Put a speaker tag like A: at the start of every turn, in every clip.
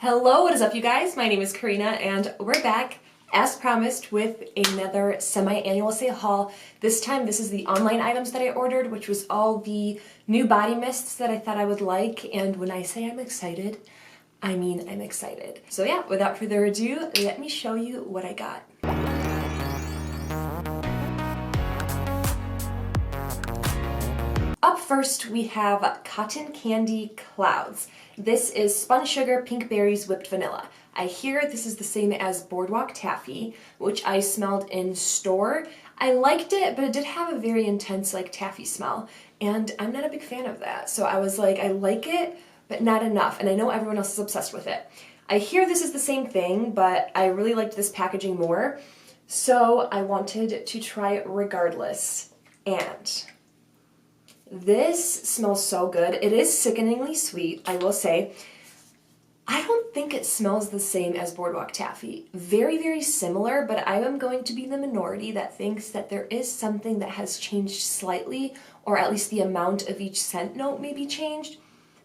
A: Hello, what is up you guys? My name is Karina and we're back as promised with another semi-annual sale haul. This time this is the online items that I ordered, which was all the new body mists that I thought I would like, and when I say I'm excited, I mean I'm excited. So yeah, without further ado, let me show you what I got. Up first, we have Cotton Candy Clouds. This is spun sugar, pink berries, whipped vanilla. I hear this is the same as Boardwalk Taffy, which I smelled in store. I liked it, but it did have a very intense like taffy smell, and I'm not a big fan of that. So I was like, I like it, but not enough, and I know everyone else is obsessed with it. I hear this is the same thing, but I really liked this packaging more, so I wanted to try it regardless. And this smells so good. It is sickeningly sweet, I will say. I don't think it smells the same as Boardwalk Taffy. Very, very similar, but I am going to be the minority that thinks that there is something that has changed slightly, or at least the amount of each scent note may be changed.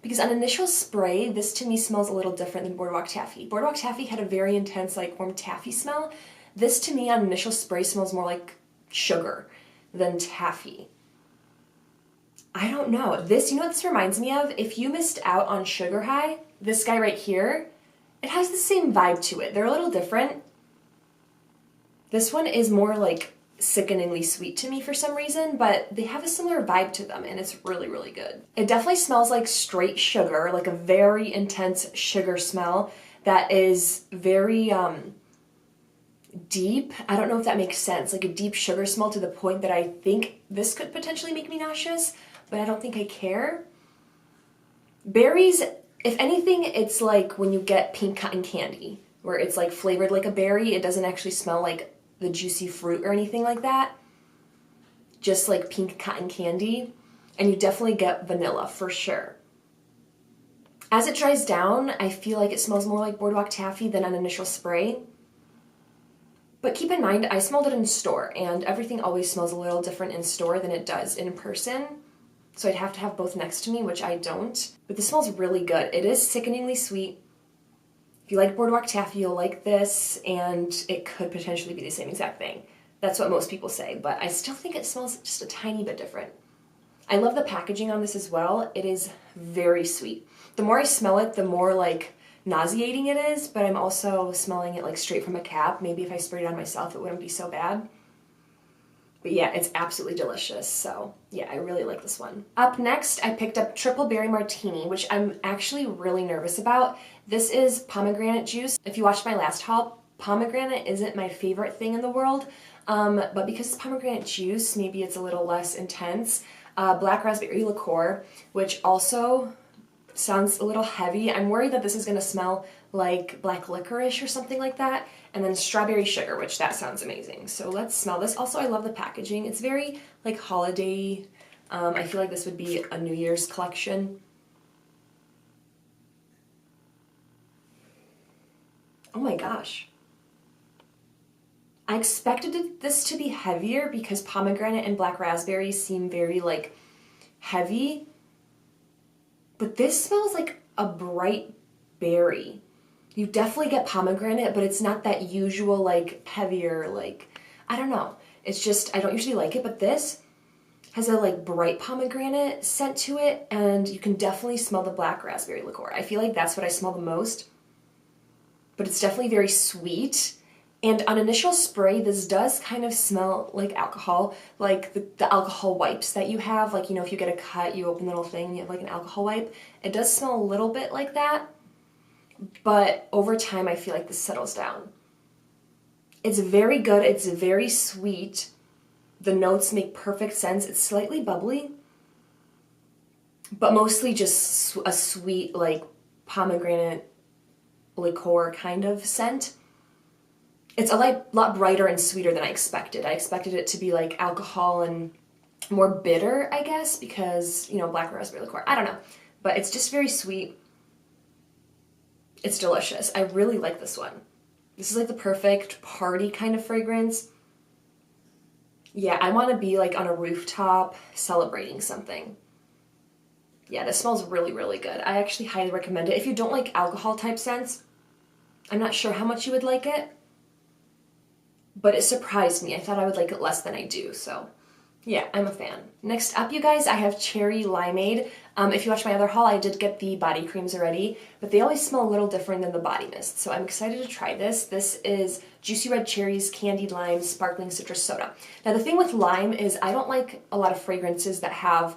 A: Because on initial spray, this to me smells a little different than Boardwalk Taffy. Boardwalk Taffy had a very intense, like, warm taffy smell. This to me on initial spray smells more like sugar than taffy. I don't know. This, you know what this reminds me of? If you missed out on Sugar High, this guy right here, it has the same vibe to it. They're a little different. This one is more like sickeningly sweet to me for some reason, but they have a similar vibe to them, and it's really, really good. It definitely smells like straight sugar, like a very intense sugar smell that is very deep. I don't know if that makes sense. Like a deep sugar smell to the point that I think this could potentially make me nauseous, but I don't think I care. Berries, if anything, it's like when you get pink cotton candy, where it's like flavored like a berry. It doesn't actually smell like the juicy fruit or anything like that. Just like pink cotton candy. And you definitely get vanilla for sure. As it dries down, I feel like it smells more like Boardwalk Taffy than on initial spray. But keep in mind, I smelled it in store, and everything always smells a little different in store than it does in person. So I'd have to have both next to me, which I don't. But this smells really good. It is sickeningly sweet. If you like Boardwalk Taffy, you'll like this, and it could potentially be the same exact thing. That's what most people say, but I still think it smells just a tiny bit different. I love the packaging on this as well. It is very sweet. The more I smell it, the more like nauseating it is, but I'm also smelling it like straight from a cap. Maybe if I sprayed it on myself, it wouldn't be so bad. But yeah, it's absolutely delicious. So yeah, I really like this one. Up next, I picked up Triple Berry Martini, which I'm actually really nervous about. This is pomegranate juice. If you watched my last haul, pomegranate isn't my favorite thing in the world, but because it's pomegranate juice, maybe it's a little less intense. Black raspberry liqueur, which also sounds a little heavy. I'm worried that this is going to smell like black licorice or something like that. And then strawberry sugar, which that sounds amazing. So let's smell this. Also, I love the packaging. It's very like holiday. I feel like this would be a New Year's collection. Oh my gosh. I expected this to be heavier because pomegranate and black raspberry seem very like heavy. But this smells like a bright berry. You definitely get pomegranate, but it's not that usual like heavier, like, I don't know. It's just, I don't usually like it, but this has a like bright pomegranate scent to it, and you can definitely smell the black raspberry liqueur. I feel like that's what I smell the most, but it's definitely very sweet. And on initial spray, this does kind of smell like alcohol, like the alcohol wipes that you have. Like, you know, if you get a cut, you open the little thing, you have like an alcohol wipe. It does smell a little bit like that, but over time, I feel like this settles down. It's very good. It's very sweet. The notes make perfect sense. It's slightly bubbly, but mostly just a sweet, like pomegranate liqueur kind of scent. It's a lot brighter and sweeter than I expected. I expected it to be like alcohol and more bitter, I guess, because, you know, black raspberry liqueur. I don't know. But it's just very sweet. It's delicious. I really like this one. This is like the perfect party kind of fragrance. Yeah, I want to be like on a rooftop celebrating something. Yeah, this smells really, really good. I actually highly recommend it. If you don't like alcohol type scents, I'm not sure how much you would like it, but it surprised me. I thought I would like it less than I do, so yeah, I'm a fan. Next up, you guys, I have Cherry Limeade. If you watched my other haul, I did get the body creams already, but they always smell a little different than the body mist, so I'm excited to try this. This is Juicy Red Cherries, Candied Lime, Sparkling Citrus Soda. Now, the thing with lime is I don't like a lot of fragrances that have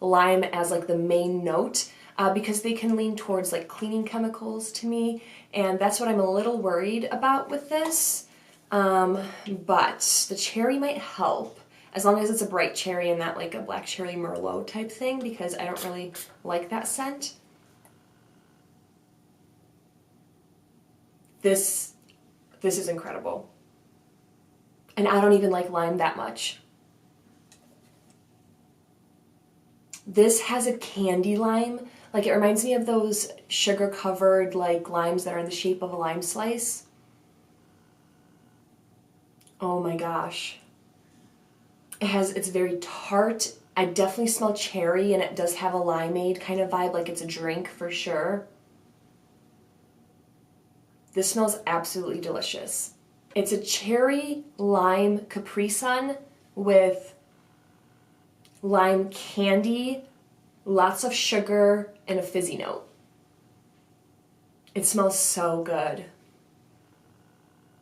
A: lime as like the main note, because they can lean towards like cleaning chemicals to me, and that's what I'm a little worried about with this. But the cherry might help, as long as it's a bright cherry and not like a black cherry Merlot type thing, because I don't really like that scent. This is incredible. And I don't even like lime that much. This has a candy lime. Like, it reminds me of those sugar-covered like limes that are in the shape of a lime slice. Oh my gosh. It's very tart. I definitely smell cherry, and it does have a limeade kind of vibe, like it's a drink for sure. This smells absolutely delicious. It's a cherry lime Capri Sun with lime candy, lots of sugar, and a fizzy note. It smells so good.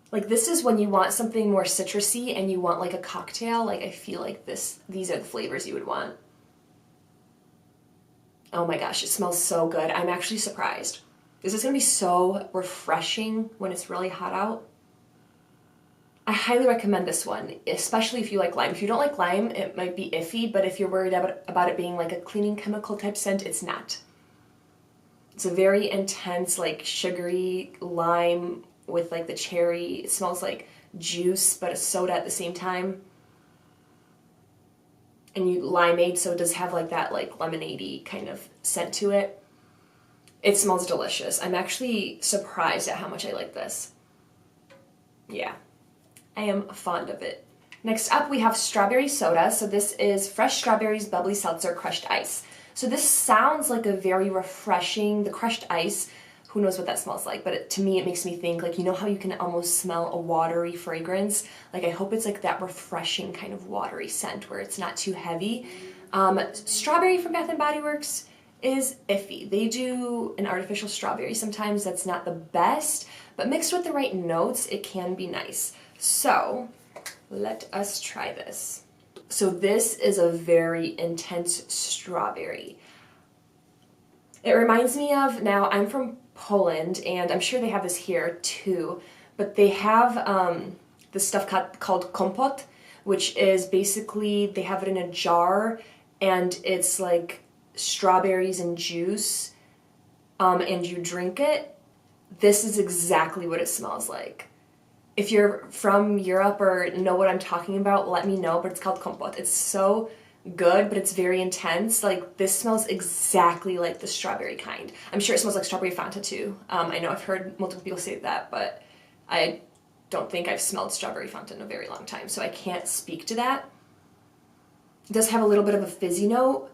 A: Like, this is when you want something more citrusy and you want like a cocktail. Like, I feel like these are the flavors you would want. Oh my gosh, it smells so good. I'm actually surprised. This is gonna be so refreshing when it's really hot out. I highly recommend this one, especially if you like lime. If you don't like lime, it might be iffy, but if you're worried about it being like a cleaning chemical type scent, it's not. It's a very intense, like sugary lime with like the cherry. It smells like juice, but a soda at the same time. And you limeade, so it does have like that like lemonade-y kind of scent to it. It smells delicious. I'm actually surprised at how much I like this. Yeah, I am fond of it. Next up, we have strawberry soda. So this is fresh strawberries, bubbly seltzer, crushed ice. So this sounds like a very refreshing, the crushed ice, who knows what that smells like, but to me it makes me think, like, you know how you can almost smell a watery fragrance? Like, I hope it's like that refreshing kind of watery scent where it's not too heavy. Strawberry from Bath & Body Works is iffy. They do an artificial strawberry sometimes that's not the best, but mixed with the right notes, it can be nice. So let us try this. So this is a very intense strawberry. It reminds me of, now I'm from Poland, and I'm sure they have this here too, but they have this stuff called kompot, which is basically, they have it in a jar, and it's like strawberries and juice, and you drink it. This is exactly what it smells like. If you're from Europe or know what I'm talking about, let me know, but it's called kompot. It's so good, but it's very intense. Like, this smells exactly like the strawberry kind. I'm sure it smells like strawberry Fanta too. I know I've heard multiple people say that, but I don't think I've smelled strawberry Fanta in a very long time, so I can't speak to that. It does have a little bit of a fizzy note,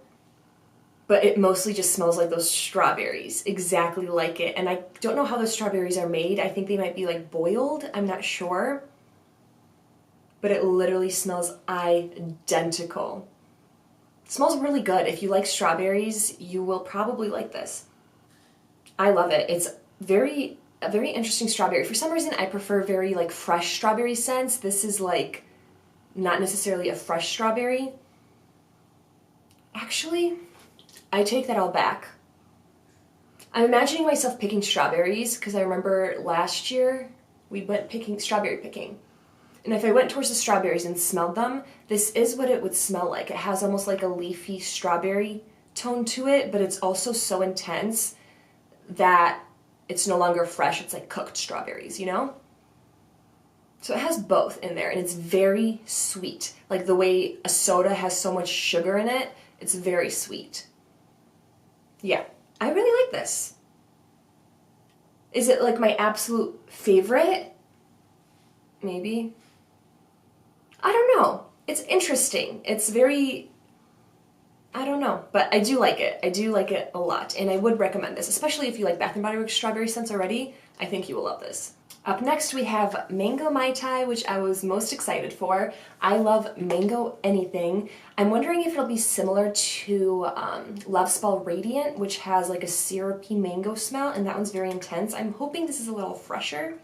A: but it mostly just smells like those strawberries, exactly like it. And I don't know how those strawberries are made. I think they might be like boiled, I'm not sure. But it literally smells identical. It smells really good. If you like strawberries, you will probably like this. I love it. It's a very interesting strawberry. For some reason, I prefer very like fresh strawberry scents. This is like not necessarily a fresh strawberry. Actually, I take that all back. I'm imagining myself picking strawberries because I remember last year we went strawberry picking. And if I went towards the strawberries and smelled them, this is what it would smell like. It has almost like a leafy strawberry tone to it, but it's also so intense that it's no longer fresh. It's like cooked strawberries, you know? So it has both in there, and it's very sweet. Like the way a soda has so much sugar in it, it's very sweet. Yeah, I really like this. Is it like my absolute favorite? Maybe. I don't know. It's interesting. It's very I don't know, but I do like it. I do like it a lot, and I would recommend this, especially if you like Bath & Body Works strawberry scents already. I think you will love this. Up next, we have Mango Mai Tai, which I was most excited for. I love mango anything. I'm wondering if it'll be similar to Love Spell Radiant, which has like a syrupy mango smell, and that one's very intense. I'm hoping this is a little fresher.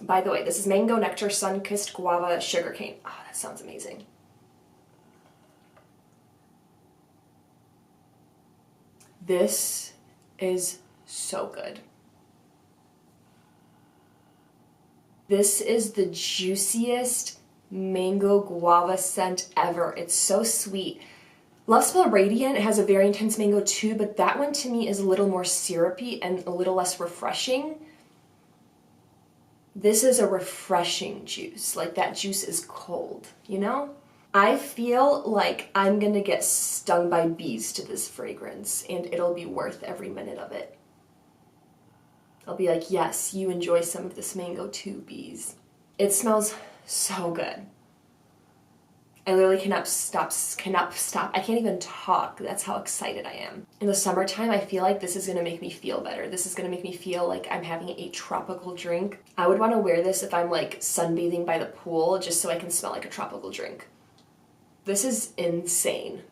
A: By the way, this is Mango Nectar Sun-Kissed Guava Sugarcane. Oh, that sounds amazing. This is so good. This is the juiciest mango guava scent ever. It's so sweet. Love Spell Radiant has a very intense mango too, but that one to me is a little more syrupy and a little less refreshing. This is a refreshing juice. Like, that juice is cold, you know? I feel like I'm gonna get stung by bees to this fragrance, and it'll be worth every minute of it. I'll be like, yes, you enjoy some of this mango too, bees. It smells so good. I literally cannot stop. I can't even talk. That's how excited I am. In the summertime, I feel like this is gonna make me feel better. This is gonna make me feel like I'm having a tropical drink. I would wanna wear this if I'm like sunbathing by the pool, just so I can smell like a tropical drink. This is insane.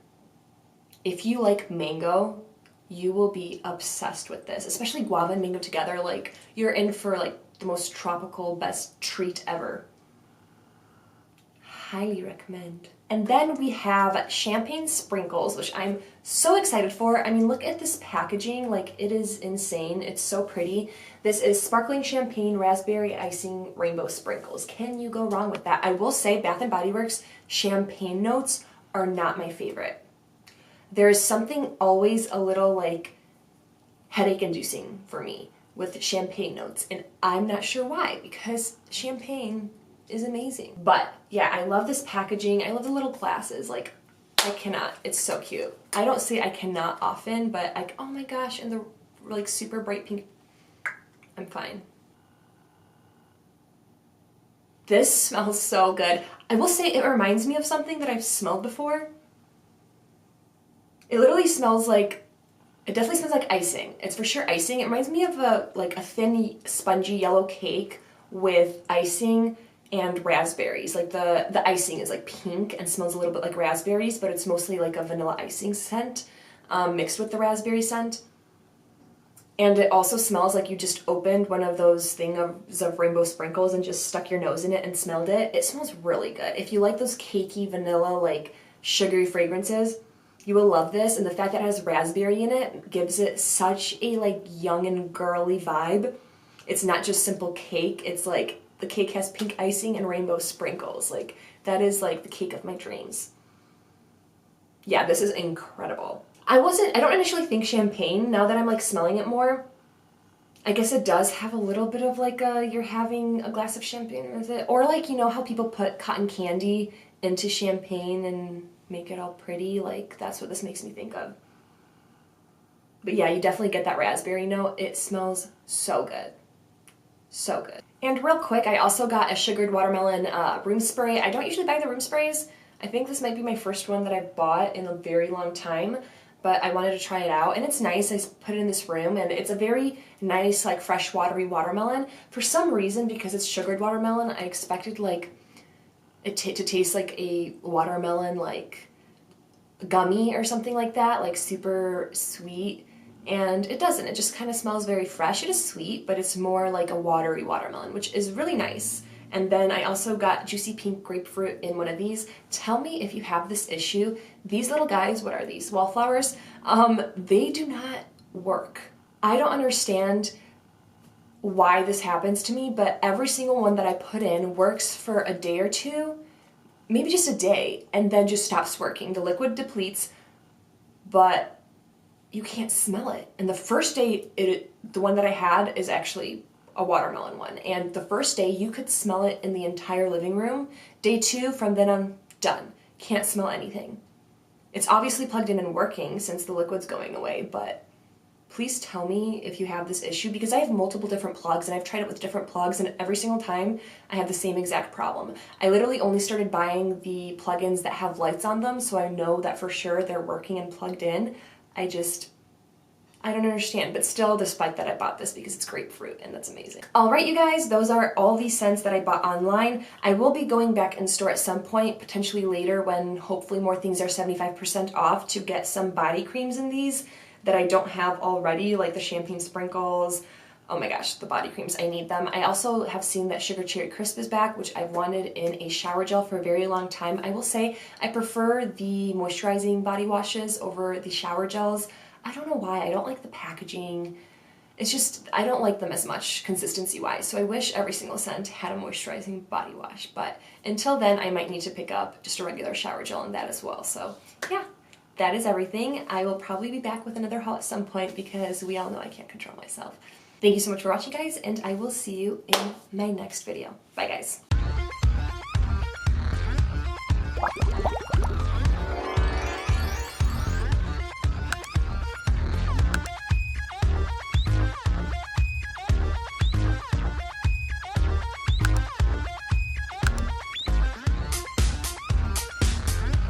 A: If you like mango, you will be obsessed with this, especially guava and mango together. Like, you're in for like the most tropical, best treat ever. Highly recommend. And then we have champagne sprinkles, which I'm so excited for. I mean, look at this packaging. Like, it is insane. It's so pretty. This is sparkling champagne, raspberry icing, rainbow sprinkles. Can you go wrong with that? I will say Bath & Body Works champagne notes are not my favorite. There's something always a little like headache inducing for me with champagne notes, and I'm not sure why, because champagne is amazing. But yeah, I love this packaging. I love the little glasses. Like, I cannot. It's so cute. I don't say I cannot often, but like, oh my gosh, and the like super bright pink, I'm fine. This smells so good. I will say it reminds me of something that I've smelled before. It literally smells like, it definitely smells like icing. It's for sure icing. It reminds me of a thin, spongy yellow cake with icing and raspberries. Like, the icing is like pink and smells a little bit like raspberries, but it's mostly like a vanilla icing scent mixed with the raspberry scent. And it also smells like you just opened one of those things of rainbow sprinkles and just stuck your nose in it and smelled it. It smells really good. If you like those cakey, vanilla, like sugary fragrances, you will love this. And the fact that it has raspberry in it gives it such a like young and girly vibe. It's not just simple cake. It's like the cake has pink icing and rainbow sprinkles. Like, that is like the cake of my dreams. Yeah, this is incredible. I don't initially think champagne. Now that I'm like smelling it more, I guess it does have a little bit of like you're having a glass of champagne with it. Or like, you know how people put cotton candy into champagne and make it all pretty? Like, that's what this makes me think of. But yeah, you definitely get that raspberry note. It smells so good. So good. And real quick, I also got a sugared watermelon room spray. I don't usually buy the room sprays. I think this might be my first one that I've bought in a very long time, but I wanted to try it out, and it's nice. I put it in this room, and it's a very nice, like, fresh, watery watermelon. For some reason, because it's sugared watermelon, I expected, like, it to taste like a watermelon, like, gummy or something like that, like super sweet. And it doesn't. It just kind of smells very fresh. It is sweet, but it's more like a watery watermelon, which is really nice. And then I also got juicy pink grapefruit in one of these. Tell me if you have this issue. These little guys, what are these? Wallflowers? They do not work. I don't understand why this happens to me, but every single one that I put in works for a day or two, maybe just a day, and then just stops working. The liquid depletes, but you can't smell it. And the first day, the one that I had is actually a watermelon one. And the first day, you could smell it in the entire living room. Day 2, from then on, done. Can't smell anything. It's obviously plugged in and working since the liquid's going away, but please tell me if you have this issue, because I have multiple different plugs and I've tried it with different plugs, and every single time I have the same exact problem. I literally only started buying the plugins that have lights on them, so I know that for sure they're working and plugged in. I don't understand, but still, despite that, I bought this because it's grapefruit and that's amazing. All right, you guys, those are all the scents that I bought online. I will be going back in store at some point, potentially later when hopefully more things are 75% off, to get some body creams in these that I don't have already, like the champagne sprinkles. Oh my gosh, the body creams, I need them. I also have seen that Sugar Cherry Crisp is back, which I've wanted in a shower gel for a very long time. I will say I prefer the moisturizing body washes over the shower gels. I don't know why, I don't like the packaging. It's just, I don't like them as much consistency-wise, so I wish every single scent had a moisturizing body wash, but until then, I might need to pick up just a regular shower gel in that as well. So yeah, that is everything. I will probably be back with another haul at some point because we all know I can't control myself. Thank you so much for watching, guys, and I will see you in my next video. Bye, guys.